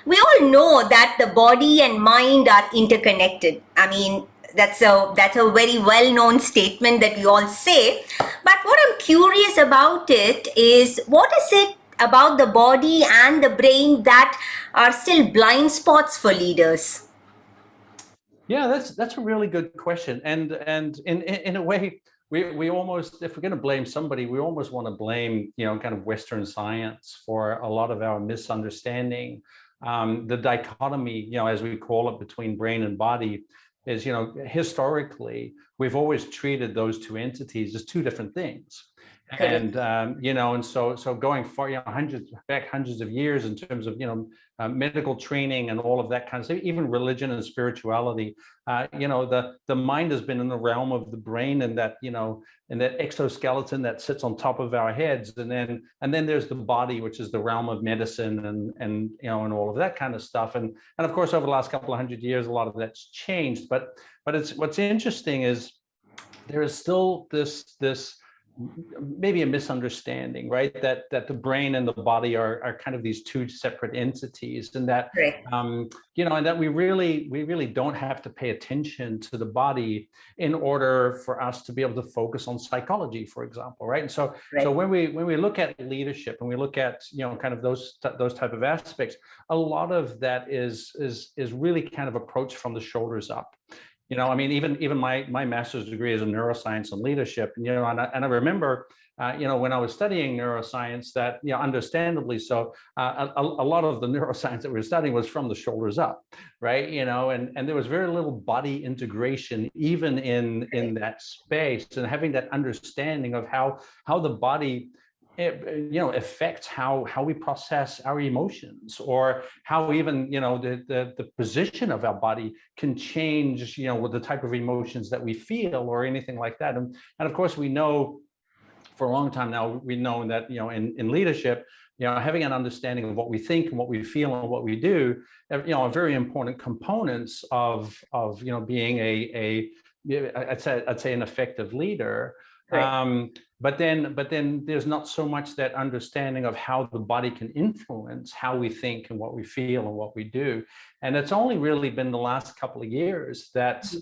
We all know that the body and mind are interconnected. I mean, that's a very well-known statement that we all say. But what I'm curious about it is, what is it about the body and the brain that are still blind spots for leaders? Yeah, that's a really good question. And in a way, we almost, if we're going to blame somebody, we almost want to blame, kind of Western science for a lot of our misunderstanding. The dichotomy, as we call it, between brain and body is, historically, we've always treated those two entities as two different things. Correct. And so going far, hundreds of years in terms of medical training and all of that kind of stuff, even religion and spirituality, the mind has been in the realm of the brain, and that and that exoskeleton that sits on top of our heads, and then there's the body, which is the realm of medicine and all of that kind of stuff. And of course, over the last couple of hundred years, a lot of that's changed. But it's, what's interesting is there is still this maybe a misunderstanding, right? That the brain and the body are kind of these two separate entities, and that Correct. and that we really don't have to pay attention to the body in order for us to be able to focus on psychology, for example, right? And so Right. when we look at leadership and we look at kind of those type of aspects, a lot of that is really kind of approached from the shoulders up. I mean, even my master's degree is in neuroscience and leadership, and I remember, when I was studying neuroscience, that understandably so, a lot of the neuroscience that we were studying was from the shoulders up, right? And there was very little body integration even in that space, and having that understanding of how the body affects how we process our emotions, or how even the position of our body can change with the type of emotions that we feel, or anything like that. And of course, we know for a long time now, we know that in leadership, having an understanding of what we think and what we feel and what we do, are very important components of being I'd say an effective leader. Right. But then there's not so much that understanding of how the body can influence how we think and what we feel and what we do. And it's only really been the last couple of years that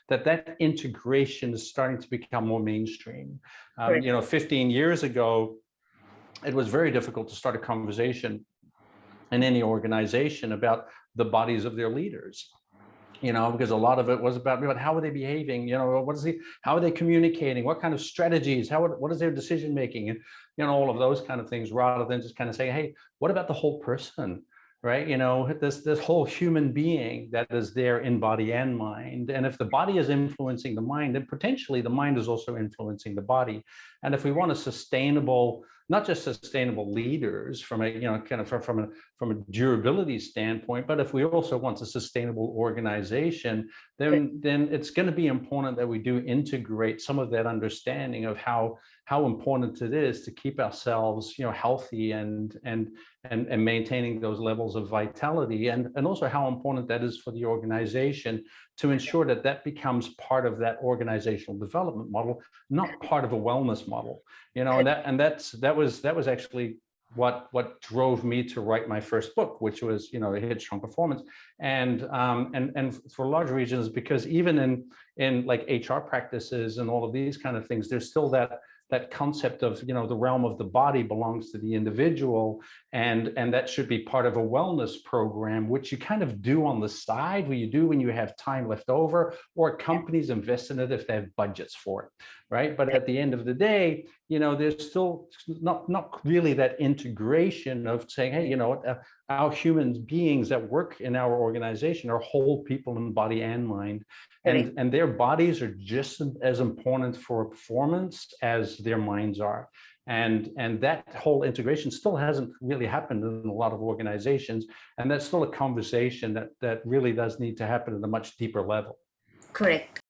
that integration is starting to become more mainstream. 15 years ago, it was very difficult to start a conversation in any organization about the bodies of their leaders. Because a lot of it was about how are they behaving, how are they communicating, what kind of strategies, what is their decision making, and all of those kind of things, rather than just kind of saying, hey, what about the whole person, right? This whole human being that is there in body and mind. And if the body is influencing the mind, then potentially the mind is also influencing the body. And if we want a sustainable, not just sustainable leaders from a kind of from a durability standpoint, but if we also want a sustainable organization, then it's going to be important that we do integrate some of that understanding of how important it is to keep ourselves healthy and maintaining those levels of vitality, and also how important that is for the organization to ensure that that becomes part of that organizational development model, not part of a wellness model. And that was actually what drove me to write my first book, which was Headstrong Performance. And for large regions, because even in like HR practices and all of these kind of things, there's still that concept of the realm of the body belongs to the individual, and that should be part of a wellness program, which you kind of do on the side, what you do when you have time left over, or companies invest in it if they have budgets for it, right? But at the end of the day, there's still not really that integration of saying, hey, our human beings that work in our organization are whole people in body and mind, and their bodies are just as important for performance as their minds are. And that whole integration still hasn't really happened in a lot of organizations, and that's still a conversation that really does need to happen at a much deeper level. Correct.